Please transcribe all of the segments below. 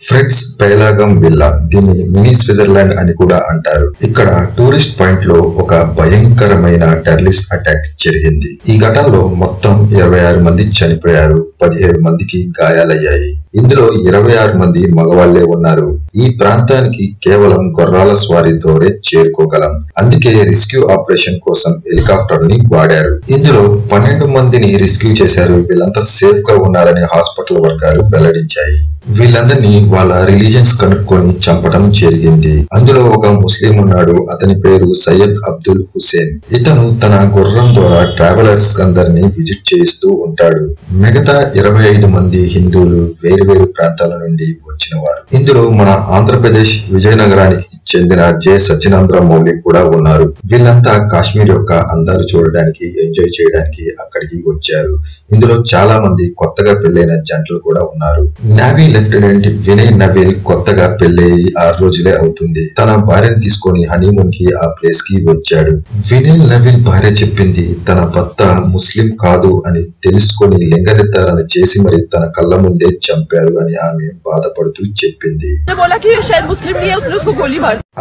Friends పేలాగం villa, దీన్ని mini Switzerland అని కూడా అంటారు. ఇక్కడ టూరిస్ట్ పాయింట్ లో ఒక భయంకరమైన టెర్రరిస్ట్ అటాక్ జరిగింది. ఈ ఘటనలో మొత్తం 26 మంది చనిపోయారు, 17 మందికి గాయాలయ్యాయి. ఇందులో 26 మంది మగవాళ్లే ఉన్నారు. ఈ ప్రాంతానికి కేవలం గుర్రాల స్వారీ ద్వారా చేరుకోగలం. అందుకే రెస్క్యూ ఆపరేషన్ కోసం హెలికాప్టర్ ని వాడారు. ఇందులో 12 మందిని రెస్క్యూ చేశారు. వీళ్ళంతా సేఫ్ గా ఉన్నారని హాస్పిటల్ వర్గాలు వెల్లడించాయి. వీళ్ళందరినీ వాళ్ళ రిలీజియన్స్ కనుక్కొని చంపడం జరిగింది. అందులో ఒక ముస్లిం ఉన్నాడు. అతని పేరు సయ్యద్ అబ్దుల్ హుసేన్. ఇతను తన గుర్రం ద్వారా ట్రావెలర్స్ అందరినీ విజిట్ చేయిస్తూ ఉంటాడు. మిగతా 25 మంది హిందువులు వేరు ప్రాంతాల నుండి వచ్చిన వారు. ఇందులో మన ఆంధ్రప్రదేశ్ విజయనగరానికి చెందిన జె సచినంద్ర మౌలి కూడా ఉన్నారు. వీళ్ళంతా కాశ్మీర్ యొక్క అందాలు చూడడానికి, ఎంజాయ్ చేయడానికి అక్కడికి వచ్చారు. ఇందులో చాలా మంది కొత్తగా పెళ్లైన జంటలు కూడా ఉన్నారు. నేవీ లెఫ్టినెంట్ వినయ్ నవీల్ కొత్తగా పెళ్లయి 6 రోజులే అవుతుంది. తన భార్యను తీసుకొని హనీమూన్ కి ఆ ప్లేస్ కి వచ్చాడు. వినయ్ నవీల్ భార్య చెప్పింది తన భర్త ముస్లిం కాదు అని తెలుసుకొని లింగ నిర్ధారణ చేసి మరి తన కళ్ళ ముందే చంపారు అని ఆమె బాధపడుతూ చెప్పింది.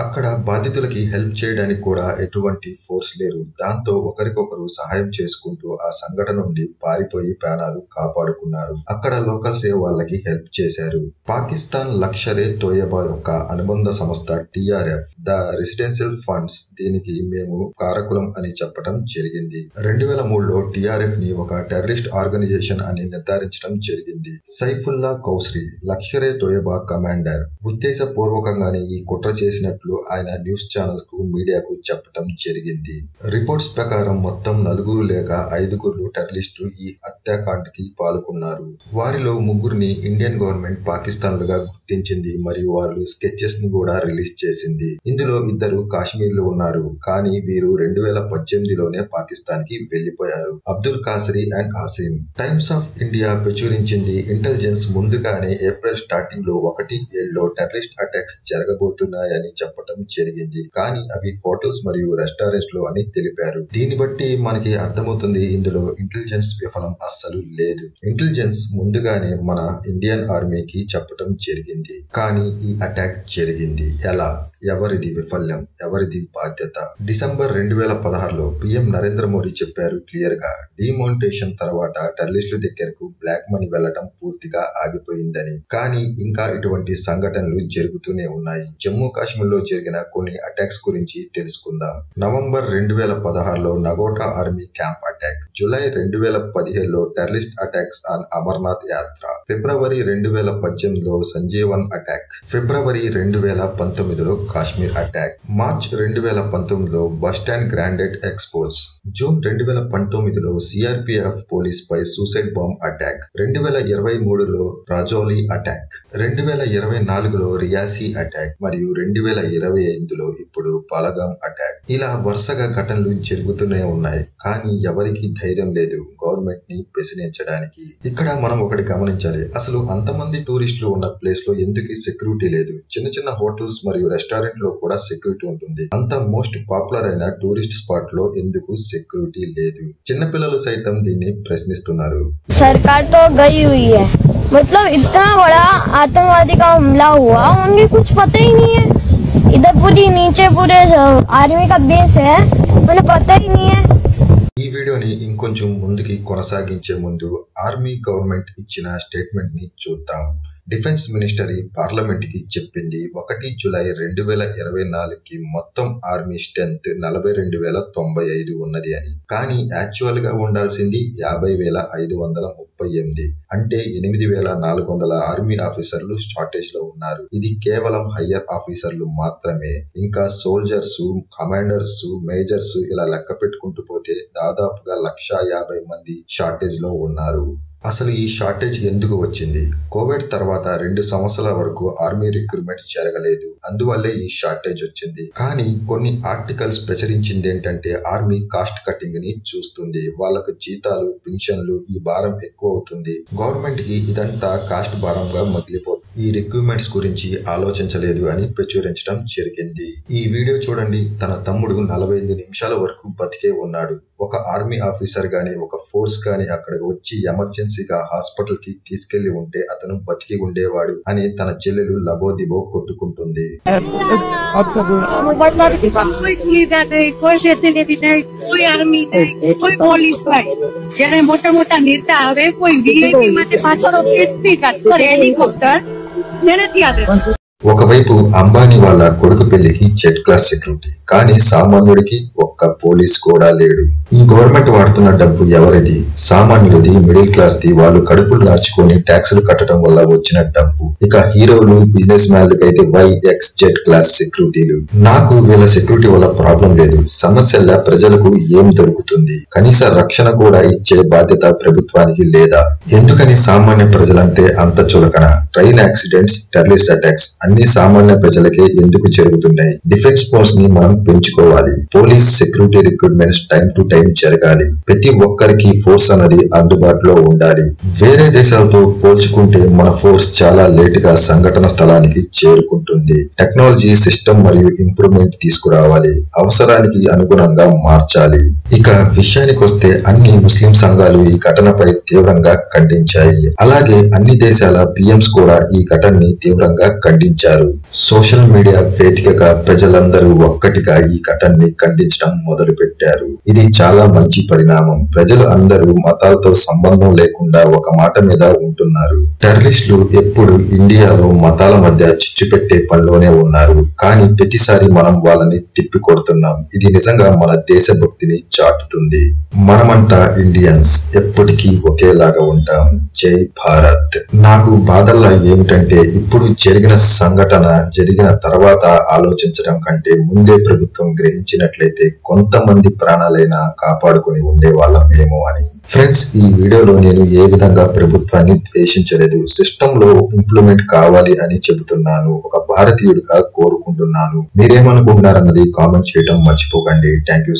అక్కడ బాధితులకి హెల్ప్ చేయడానికి కూడా ఎటువంటి ఫోర్స్ లేరు. దాంతో ఒకరికొకరు సహాయం చేసుకుంటూ ఆ సంఘటన నుండి పారిపోయి ప్రాణాలు కాపాడుకున్నారు. అక్కడ లోకల్స్ వాళ్ళకి హెల్ప్ చేశారు. పాకిస్తాన్ లష్కరే తోయబా యొక్క అనుబంధ సంస్థ TRF, ద రెసిడెన్షియల్ ఫండ్స్, దీనికి మేము కారకులం అని చెప్పడం జరిగింది. 2003లో TRF ని ఒక టెర్రరిస్ట్ ఆర్గనైజేషన్ అని నిర్ధారించడం జరిగింది. సైఫుల్లా కౌసరీ లష్కరే తోయబా కమాండర్ ఉద్దేశపూర్వకంగానే ఈ కుట్ర చేసినట్లు ఆయన న్యూస్ ఛానల్ కు, మీడియాకు చెప్పడం జరిగింది. రిపోర్ట్స్ ప్రకారం మొత్తం 4 లేక 5 టెర్రరిస్టులు ఈ హత్యాకాండ్ కి పాల్గొన్నారు. వారిలో 3 ఇండియన్ గవర్నమెంట్ పాకిస్తాన్లుగా గుర్తించింది మరియు వాళ్ళు స్కెచెస్ ని కూడా రిలీజ్ చేసింది. ఇందులో 2 కాశ్మీర్లు ఉన్నారు. కానీ వీరు 2018లోనే పాకిస్తాన్ కి వెళ్లిపోయారు. Abdul Kasari and Asim. Times of India ప్రచురించింది, ఇంటెలిజెన్స్ ముందుగానే ఏప్రిల్ స్టార్టింగ్ లో 1-7లో టెర్రరిస్ట్ అటాక్స్ జరగబోతున్నాయని చెప్పడం జరిగింది. కానీ అవి హోటల్స్ మరియు రెస్టారెంట్స్ లో అని తెలిపారు. దీన్ని బట్టి మనకి అర్థమవుతుంది ఇందులో ఇంటెలిజెన్స్ విఫలం అస్సలు లేదు. ఇంటెలిజెన్స్ ముందుగానే మన ఇండియన్ ఆర్మీకి చెప్పడం జరిగింది. కానీ ఈ అటాక్ జరిగింది ఎలా? ఎవరిది విఫల్యం? ఎవరిది బాధ్యత? డిసెంబర్ 2016లో PM నరేంద్ర మోడీ చెప్పారు క్లియర్ గా, డిమోనిటేషన్ తర్వాత టెర్రరిస్టుల దగ్గరకు బ్లాక్ మనీ వెళ్లడం పూర్తిగా ఆగిపోయిందని. కానీ ఇంకా ఇటువంటి సంఘటనలు జరుగుతూనే ఉన్నాయి. జమ్మూ కాశ్మీర్ లో జరిగిన కొన్ని అటాక్స్ గురించి తెలుసుకుందాం. నవంబర్ 2016లో Nagrota army camp attack, July 2017లో terrorist attacks on Amarnath Yatra, February 2018లో సంజీవన్ అటాక్, ఫిబ్రవరి 2019లో కాశ్మీర్ అటాక్, మార్చ్ 2019లో bus stand grenade explosion, June 2019లో CRPF పోలీస్ పై సూసైడ్ బాంబ్ అటాక్, 2023లో రాజౌలి అటాక్, 2024లో రియాసీ అటాక్ మరియు 2025లో ఇప్పుడు పాలగాం అటాక్. ఇలా వరుసగా ఘటనలు జరుగుతూనే ఉన్నాయి. కానీ ఎవరికి ధైర్యం లేదు గవర్నమెంట్ ని ప్రశ్నించడానికి. ఇక్కడ మనం ఒకటి గమనించాలి, అసలు అంతమంది టూరిస్టులు ఉన్న ప్లేస్ లో ఎందుకు సెక్యూరిటీ లేదు? చిన్న హోటల్స్ మరియు రెస్టారెంట్ లో కూడా సెక్యూరిటీ ఉంటుంది. అంత మోస్ట్ పాపులర్ అయిన టూరిస్ట్ స్పాట్ లో ఎందుకు సెక్యూరిటీ లేదు? చిన్నపిల్లలు సైతం దీన్ని ప్రశ్నిస్తున్నారు. सरकार तो गई हुई है, मतलब इतना बड़ा आतंकवादी का हमला हुआ, उनके कुछ पता ही नहीं है. इधर पूरी नीचे पूरे आर्मी का बेस है, उन्हें पता ही नहीं है. ఈ వీడియోని ఇంకొంచెం ముందుకి కొనసాగించే ముందు ఆర్మీ గవర్నమెంట్ ఇచ్చిన స్టేట్మెంట్ ని చూద్దాం. డిఫెన్స్ మినిస్టరీ పార్లమెంట్ కి చెప్పింది 1 జూలై 2024కి మొత్తం ఆర్మీ స్ట్రెంత్ 42,095 ఉన్నది అని. కానీ యాక్చువల్ గా ఉండాల్సింది 50,538. అంటే 8,400 ఆర్మీ ఆఫీసర్లు షార్టేజ్ లో ఉన్నారు. ఇది కేవలం హయ్యర్ ఆఫీసర్లు మాత్రమే. ఇంకా సోల్జర్స్, కమాండర్స్, మేజర్స్ ఇలా లెక్క పెట్టుకుంటూ పోతే దాదాపుగా 150,000 మంది షార్టేజ్ లో ఉన్నారు. అసలు ఈ షార్టేజ్ ఎందుకు వచ్చింది? కోవిడ్ తర్వాత 2 సంవత్సరాల వరకు ఆర్మీ రిక్రూట్మెంట్ జరగలేదు. అందువల్లే ఈ షార్టేజ్ వచ్చింది. కానీ కొన్ని ఆర్టికల్స్ ప్రచురించింది ఏంటంటే ఆర్మీ కాస్ట్ కటింగ్ ని చూస్తుంది. వాళ్ళకు జీతాలు, పెన్షన్లు ఈ భారం ఎక్కువ అవుతుంది. గవర్నమెంట్ కి ఇదంతా కాస్ట్ భారంగా మిగిలిపోతుంది. ఈ రిక్రూట్మెంట్స్ గురించి ఆలోచించలేదు అని ప్రచురించడం జరిగింది. ఈ వీడియో చూడండి. తన తమ్ముడు 45 నిమిషాల వరకు బతికే ఉన్నాడు. ఒక ఆర్మీ ఆఫీసర్ గాని ఒక ఫోర్స్ గాని అక్కడికి వచ్చి ఎమర్జెన్సీగా హాస్పిటల్ కి తీసుకెళ్లి ఉంటే అతను బతికి ఉండేవాడు అని తన చెల్లెలు లబోదిబో కొట్టుకుంటుంది. ఒకవైపు అంబానీ వాళ్ళ కొడుకు పెళ్లికి జెడ్ క్లాస్ సెక్యూరిటీ, కానీ సామాన్యుడికి ఒక్క పోలీస్ కూడా లేడు. ఈ గవర్నమెంట్ వాడుతున్న డబ్బు ఎవరిది? సామాన్యుడిది, మిడిల్ క్లాస్ ది. వాళ్ళు కడుపులు నార్చుకొని ట్యాక్సులు కట్టడం వల్ల వచ్చిన డబ్బు. ఇక హీరోలు, బిజినెస్ మ్యాన్లకు అయితే YX జెడ్ క్లాస్ సెక్యూరిటీలు. నాకు వీళ్ళ సెక్యూరిటీ వల్ల ప్రాబ్లం లేదు. సమస్యల ప్రజలకు ఏం దొరుకుతుంది? కనీస రక్షణ కూడా ఇచ్చే బాధ్యత ప్రభుత్వానికి లేదా? ఎందుకని సామాన్య ప్రజలంటే అంత చులకన? ట్రైన్ యాక్సిడెంట్స్, టెర్రరిస్ట్ అటాక్స్ అన్ని సామాన్య ప్రజలకే ఎందుకు జరుగుతున్నాయి? డిఫెన్స్ ఫోర్స్ ని మనం పెంచుకోవాలి. Police, security recruitments time to time జరగాలి. ప్రతి ఒక్కరికి ఫోర్స్ అన్నది అందుబాటులో ఉండాలి. వేరే దేశాలతో పోల్చుకుంటే మన ఫోర్స్ చాలా లేట్ గా సంఘటన స్థలానికి చేరుకుంటుంది. టెక్నాలజీ, సిస్టమ్ మరియు ఇంప్రూవ్మెంట్ తీసుకురావాలి. అవసరానికి అనుగుణంగా మార్చాలి. ఇక విషయానికి వస్తే అన్ని ముస్లిం సంఘాలు ఈ ఘటనపై తీవ్రంగా ఖండించాయి. అలాగే అన్ని దేశాల PMs కూడా ఈ ఘటనని తీవ్రంగా ఖండించారు. సోషల్ మీడియా వేదికగా ప్రజలందరూ ఒక్కటిగా ఈ ఘటనని ఖండించడం మొదలు పెట్టారు. ఇది చాలా మంచి పరిణామం. ప్రజలు అందరూ మతాలతో సంబంధం లేకుండా ఒక మాట మీద ఉంటున్నారు. టెర్రరిస్టులు ఎప్పుడు ఇండియాలో మతాల మధ్య చిచ్చు పెట్టే పనిలోనే ఉన్నారు. కానీ ప్రతిసారి మనం వాళ్ళని తిప్పి కొడుతున్నాం. ఇది నిజంగా మన దేశభక్తిని చాటుతుంది. మనమంతా ఇండియన్స్, ఎప్పటికీ ఒకేలాగా ఉంటాం. జై భారత్. నాకు బాధల్లా ఏమిటంటే ఇప్పుడు జరిగిన సంఘటన జరిగిన తర్వాత ఆలోచించడం కంటే ముందే ప్రభుత్వం గ్రహించినట్లయితే కొంతమంది ప్రాణాలైనా కాపాడుకుని ఉండేవాళ్ళం ఏమో అని. ఫ్రెండ్స్, ఈ వీడియోలో నేను ఏ విధంగా ప్రభుత్వాన్ని ద్వేషించలేదు. సిస్టమ్ లో ఇంప్లిమెంట్ కావాలి అని చెబుతున్నాను. ఒక భారతీయుడిగా కోరుకుంటున్నాను. మీరేమనుకుంటున్నారన్నది కామెంట్ చేయడం మర్చిపోకండి. Thank you.